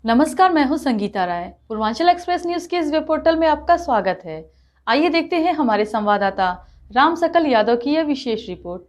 नमस्कार, मैं हूं संगीता राय। पूर्वांचल एक्सप्रेस न्यूज के इस वेब पोर्टल में आपका स्वागत है। आइए देखते हैं हमारे संवाददाता राम सकल यादव की यह विशेष रिपोर्ट।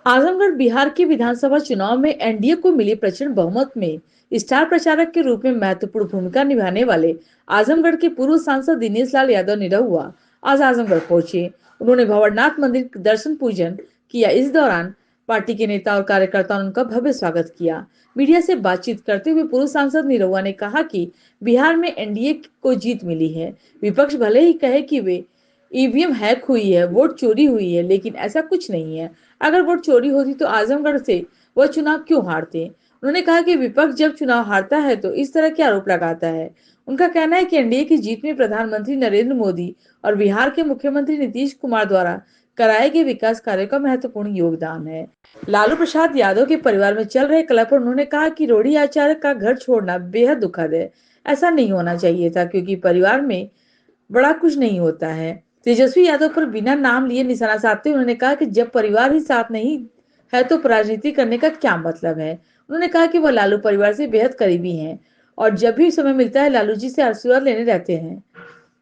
आजमगढ़ बिहार के विधानसभा चुनाव में एनडीए को मिली प्रचंड बहुमत में स्टार प्रचारक के रूप में महत्वपूर्ण भूमिका निभाने वाले आजमगढ़ के पूर्व सांसद दिनेश लाल यादव निरहुआ आज आजमगढ़ पहुंचे। उन्होंने भंवरनाथ मंदिर दर्शन पूजन किया। इस दौरान पार्टी के नेता और कार्यकर्ताओं ने उनका भव्य स्वागत किया। मीडिया से बातचीत करते हुए पूर्व सांसद निरहुआ ने कहा कि बिहार में एनडीए को जीत मिली है। विपक्ष भले ही कहे कि वे ईवीएम हैक हुई है, वोट चोरी हुई है, लेकिन ऐसा कुछ नहीं है। अगर वोट चोरी होती तो आजमगढ़ से वह चुनाव क्यों हारते। उन्होंने कहा कि विपक्ष जब चुनाव हारता है तो इस तरह के आरोप लगाता है। उनका कहना है कि एनडीए की जीत में प्रधानमंत्री नरेंद्र मोदी और बिहार के मुख्यमंत्री नीतीश कुमार द्वारा कराए गए विकास कार्यों का महत्वपूर्ण योगदान है। लालू प्रसाद यादव के परिवार में चल रहे कलह पर उन्होंने कहा कि रोड़ी आचार्य का घर छोड़ना बेहद दुखद है। ऐसा नहीं होना चाहिए था, क्योंकि परिवार में बड़ा कुछ नहीं होता है। तेजस्वी यादव पर बिना नाम लिए निशाना साधते उन्होंने कहा कि जब परिवार ही साथ नहीं है तो राजनीति करने का क्या मतलब है। उन्होंने कहा कि वह लालू परिवार से बेहद करीबी हैं और जब भी समय मिलता है लालू जी से आशीर्वाद लेने रहते हैं।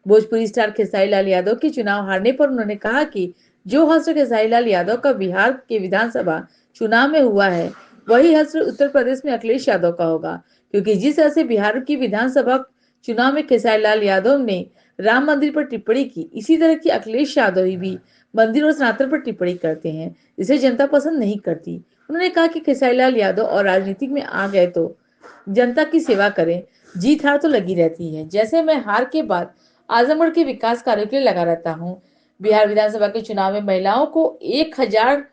भोजपुरी स्टार खेसारी लाल यादव के चुनाव हारने पर उन्होंने कहा कि जो हश्र खेसारी लाल यादव का बिहार के विधानसभा चुनाव में हुआ है, वही हश्र उत्तर प्रदेश में अखिलेश यादव का होगा, क्योंकि जिस तरह से बिहार की विधानसभा चुनाव में खेसारी लाल यादव ने राम मंदिर पर टिप्पणी की, इसी तरह की अखिलेश यादव भी मंदिर और सनातन पर टिप्पणी करते हैं, जिसे जनता पसंद नहीं करती। उन्होंने कहा कि खेसारी लाल यादव और राजनीति में आ गए तो जनता की सेवा करें, जीत हार तो लगी रहती है। जैसे मैं हार के बाद आजमगढ़ के विकास कार्यों के लिए लगा रहता हूँ। बिहार विधानसभा के चुनाव में महिलाओं को 1000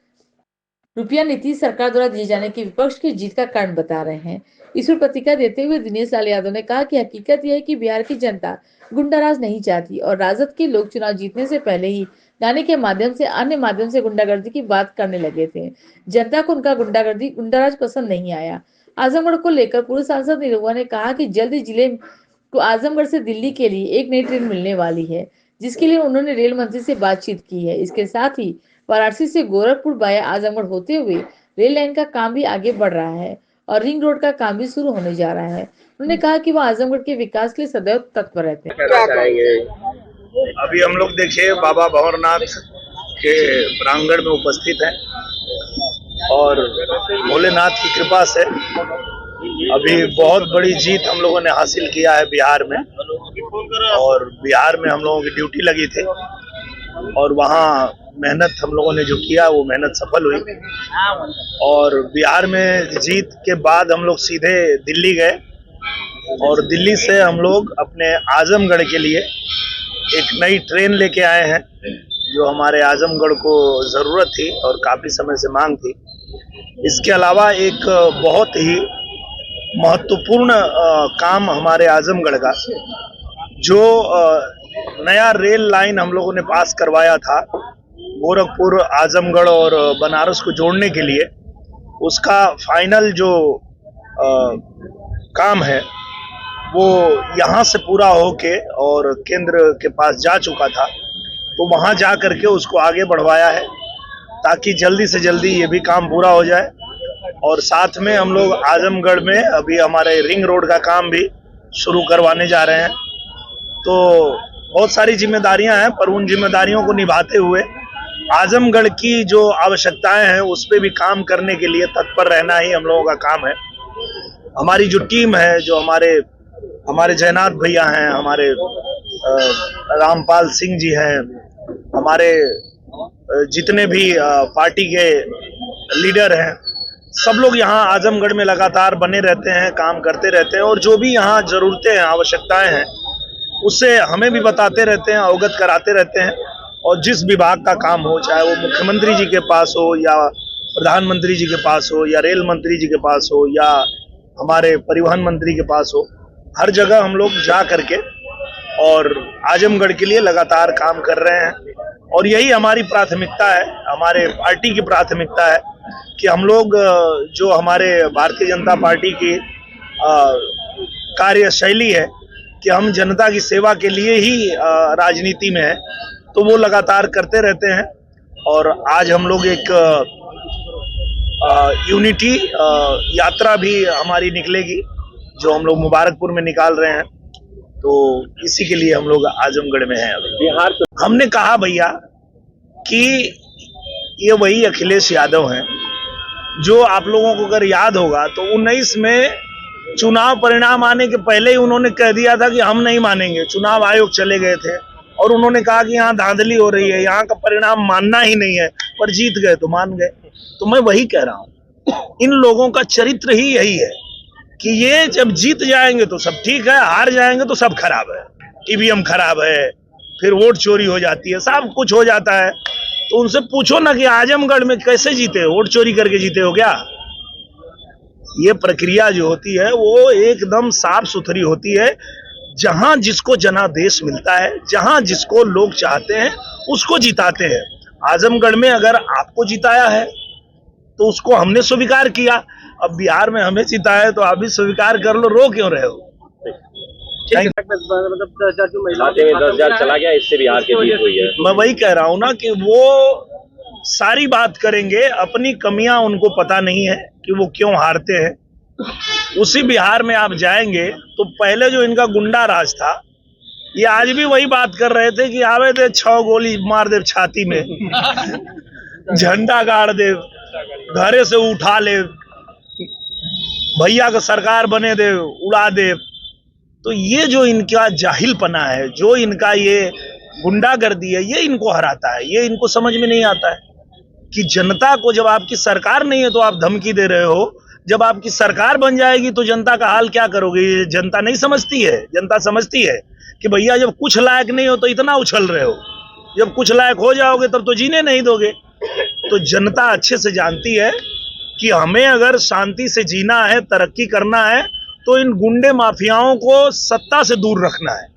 रुपया नीतीश सरकार द्वारा दिए जाने की विपक्ष की जीत का कारण बता रहे हैं। इस पर प्रतिक्रिया देते हुए दिनेश लाल यादव ने कहा कि हकीकत यह है कि बिहार की जनता गुंडाराज नहीं चाहती और राजद के लोग चुनाव जीतने से पहले ही गाने के माध्यम से अन्य माध्यम से गुंडागर्दी की बात करने लगे थे। जनता को उनका गुंडाराज पसंद नहीं आया। आजमगढ़ को लेकर पूर्व सांसद निरहुआ ने कहा कि जल्द ही जिले को आजमगढ़ से दिल्ली के लिए एक नई ट्रेन मिलने वाली है, जिसके लिए उन्होंने रेल मंत्री से बातचीत की है। इसके साथ ही वाराणसी से गोरखपुर वाया आजमगढ़ होते हुए रेल लाइन का काम भी आगे बढ़ रहा है और रिंग रोड का काम भी शुरू होने जा रहा है। उन्होंने कहा कि वह आजमगढ़ के विकास के लिए सदैव तत्पर रहते हैं। अभी हम लोग देखिए बाबा भंवरनाथ के प्रांगण में उपस्थित हैं और भोलेनाथ की कृपा से अभी बहुत बड़ी जीत हम लोगों ने हासिल किया है बिहार में। और बिहार में हम लोगों की ड्यूटी लगी थी और वहाँ मेहनत हम लोगों ने जो किया वो मेहनत सफल हुई। और बिहार में जीत के बाद हम लोग सीधे दिल्ली गए और दिल्ली से हम लोग अपने आजमगढ़ के लिए एक नई ट्रेन लेके आए हैं, जो हमारे आजमगढ़ को ज़रूरत थी और काफ़ी समय से मांग थी। इसके अलावा एक बहुत ही महत्वपूर्ण काम हमारे आजमगढ़ का, जो नया रेल लाइन हम लोगों ने पास करवाया था गोरखपुर, आजमगढ़ और बनारस को जोड़ने के लिए, उसका फाइनल जो काम है वो यहाँ से पूरा होके और केंद्र के पास जा चुका था, तो वहाँ जा करके उसको आगे बढ़वाया है ताकि जल्दी से जल्दी ये भी काम पूरा हो जाए। और साथ में हम लोग आजमगढ़ में अभी हमारे रिंग रोड का काम भी शुरू करवाने जा रहे हैं। तो बहुत सारी जिम्मेदारियां हैं, पर उन जिम्मेदारियों को निभाते हुए आजमगढ़ की जो आवश्यकताएं हैं उस पर भी काम करने के लिए तत्पर रहना ही हम लोगों का काम है। हमारी जो टीम है, जो हमारे जयनाथ भैया हैं, हमारे रामपाल सिंह जी हैं, हमारे जितने भी पार्टी के लीडर हैं, सब लोग यहाँ आजमगढ़ में लगातार बने रहते हैं, काम करते रहते हैं और जो भी यहाँ जरूरतें हैं, आवश्यकताएं हैं, उससे हमें भी बताते रहते हैं, अवगत कराते रहते हैं। और जिस विभाग का काम हो, चाहे वो मुख्यमंत्री जी के पास हो या प्रधानमंत्री जी के पास हो या रेल मंत्री जी के पास हो या हमारे परिवहन मंत्री के पास हो, हर जगह हम लोग जा करके और आजमगढ़ के लिए लगातार काम कर रहे हैं। और यही हमारी प्राथमिकता है, हमारे पार्टी की प्राथमिकता है कि हम लोग जो हमारे भारतीय जनता पार्टी की कार्यशैली है कि हम जनता की सेवा के लिए ही राजनीति में है, तो वो लगातार करते रहते हैं। और आज हम लोग एक यूनिटी यात्रा भी हमारी निकलेगी, जो हम लोग मुबारकपुर में निकाल रहे हैं, तो इसी के लिए हम लोग आजमगढ़ में हैं। अभी बिहार हमने कहा भैया कि ये वही अखिलेश यादव हैं जो आप लोगों को अगर याद होगा तो 19 में चुनाव परिणाम आने के पहले ही उन्होंने कह दिया था कि हम नहीं मानेंगे। चुनाव आयोग चले गए थे और उन्होंने कहा कि यहाँ धांधली हो रही है, यहाँ का परिणाम मानना ही नहीं है, पर जीत गए तो मान गए। तो मैं वही कह रहा हूँ, इन लोगों का चरित्र ही यही है कि ये जब जीत जाएंगे तो सब ठीक है, हार जाएंगे तो सब खराब है, ईवीएम खराब है, फिर वोट चोरी हो जाती है, सब कुछ हो जाता है। तो उनसे पूछो ना कि आजमगढ़ में कैसे जीते, वोट चोरी करके जीते हो क्या? ये प्रक्रिया जो होती है वो एकदम साफ सुथरी होती है। जहां जिसको जनादेश मिलता है, जहां जिसको लोग चाहते हैं उसको जिताते हैं। आजमगढ़ में अगर आपको जिताया है तो उसको हमने स्वीकार किया, अब बिहार में हमें जिताया तो आप भी स्वीकार कर लो, रो क्यों रहे हो? मतलब 10,000 चला गया, इससे बिहार की जीत हुई है। मैं वही कह रहा हूँ ना कि वो सारी बात करेंगे, अपनी कमियां उनको पता नहीं है कि वो क्यों हारते हैं। उसी बिहार में आप जाएंगे तो पहले जो इनका गुंडा राज था, ये आज भी वही बात कर रहे थे कि आवे दे 6 गोली मार दे छाती में, झंडा गाड़ दे, घरे से उठा ले, भैया का सरकार बने दे, उड़ा दे। तो ये जो इनका जाहिलपना है, जो इनका ये गुंडागर्दी है, ये इनको हराता है। ये इनको समझ में नहीं आता है कि जनता को जब आपकी सरकार नहीं है तो आप धमकी दे रहे हो, जब आपकी सरकार बन जाएगी तो जनता का हाल क्या करोगे? ये जनता नहीं समझती है। जनता समझती है कि भैया जब कुछ लायक नहीं हो तो इतना उछल रहे हो, जब कुछ लायक हो जाओगे तब तो जीने नहीं दोगे। तो जनता अच्छे से जानती है कि हमें अगर शांति से जीना है, तरक्की करना है, तो इन गुंडे माफियाओं को सत्ता से दूर रखना है।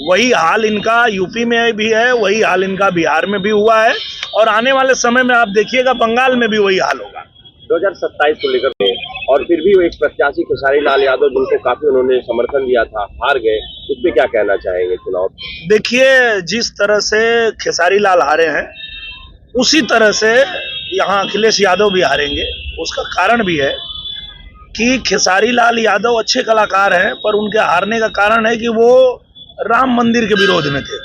वही हाल इनका यूपी में भी है, वही हाल इनका बिहार में भी हुआ है, और आने वाले समय में आप देखिएगा बंगाल में भी वही हाल होगा। 2027 को लेकर और फिर भी वो एक प्रत्याशी खेसारी लाल यादव, जिनको काफी उन्होंने समर्थन दिया था, हार गए, उस पर क्या कहना चाहेंगे चुनाव? देखिए, जिस तरह से खेसारी लाल हारे हैं उसी तरह से यहाँ अखिलेश यादव भी हारेंगे। उसका कारण भी है कि खेसारी लाल यादव अच्छे कलाकार हैं, पर उनके हारने का कारण है कि वो राम मंदिर के विरोध में थे,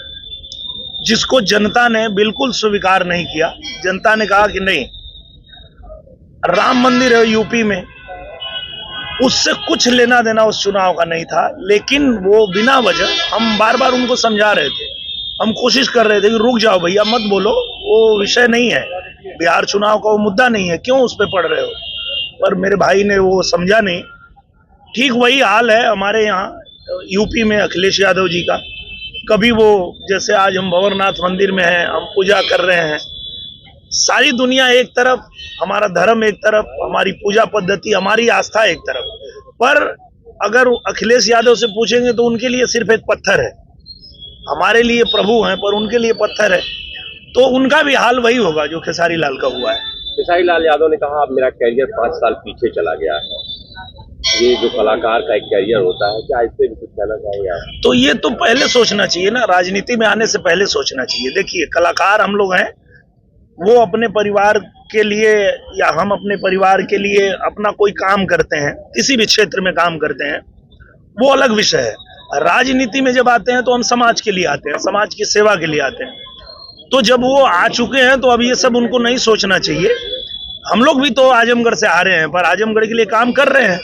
जिसको जनता ने बिल्कुल स्वीकार नहीं किया। जनता ने कहा कि नहीं, राम मंदिर है यूपी में, उससे कुछ लेना देना उस चुनाव का नहीं था। लेकिन वो बिना वजह, हम बार बार उनको समझा रहे थे, हम कोशिश कर रहे थे कि रुक जाओ भैया, मत बोलो, वो विषय नहीं है, बिहार चुनाव का वो मुद्दा नहीं है, क्यों उस पर पड़ रहे हो? पर मेरे भाई ने वो समझा नहीं। ठीक वही हाल है हमारे यहाँ यूपी में अखिलेश यादव जी का। कभी वो, जैसे आज हम भंवरनाथ मंदिर में हैं, हम पूजा कर रहे हैं, सारी दुनिया एक तरफ, हमारा धर्म एक तरफ, हमारी पूजा पद्धति, हमारी आस्था एक तरफ, पर अगर अखिलेश यादव से पूछेंगे तो उनके लिए सिर्फ एक पत्थर है। हमारे लिए प्रभु हैं पर उनके लिए पत्थर है। तो उनका भी हाल वही होगा जो खेसारी लाल का हुआ है। खेसारी लाल यादव ने कहा, अब मेरा कैरियर 5 साल पीछे चला गया है। ये जो कलाकार का एक कैरियर होता है, क्या इससे भी कुछ कहना चाहिए आप? तो ये तो पहले सोचना चाहिए ना, राजनीति में आने से पहले सोचना चाहिए। देखिए, कलाकार हम लोग हैं, वो अपने परिवार के लिए या हम अपने परिवार के लिए अपना कोई काम करते हैं, किसी भी क्षेत्र में काम करते हैं, वो अलग विषय है। राजनीति में जब आते हैं तो हम समाज के लिए आते हैं, समाज की सेवा के लिए आते हैं। तो जब वो आ चुके हैं तो अब ये सब उनको नहीं सोचना चाहिए। हम लोग भी तो आजमगढ़ से आ रहे हैं, पर आजमगढ़ के लिए काम कर रहे हैं।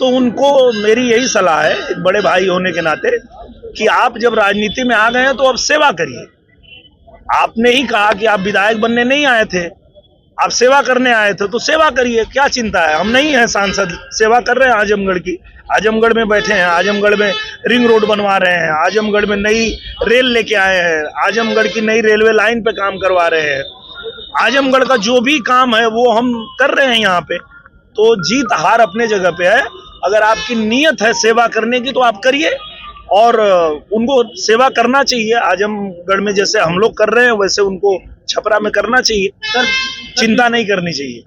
तो उनको मेरी यही सलाह है, एक बड़े भाई होने के नाते, कि आप जब राजनीति में आ गए हैं तो अब सेवा करिए। आपने ही कहा कि आप विधायक बनने नहीं आए थे, आप सेवा करने आए थे, तो सेवा करिए, क्या चिंता है? हम नहीं हैं सांसद, सेवा कर रहे हैं आजमगढ़ की। आजमगढ़ में बैठे हैं, आजमगढ़ में रिंग रोड बनवा रहे हैं, आजमगढ़ में नई रेल लेके आए हैं, आजमगढ़ की नई रेलवे लाइन पे काम करवा रहे हैं। आजमगढ़ का जो भी काम है वो हम कर रहे हैं यहाँ पे। तो जीत हार अपने जगह पे है। अगर आपकी नीयत है सेवा करने की तो आप करिए, और उनको सेवा करना चाहिए। आजमगढ़ में जैसे हम लोग कर रहे हैं वैसे उनको छपरा में करना चाहिए, चिंता नहीं करनी चाहिए।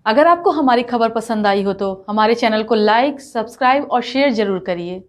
अगर आपको हमारी खबर पसंद आई हो तो हमारे चैनल को लाइक, सब्सक्राइब और शेयर जरूर करिए।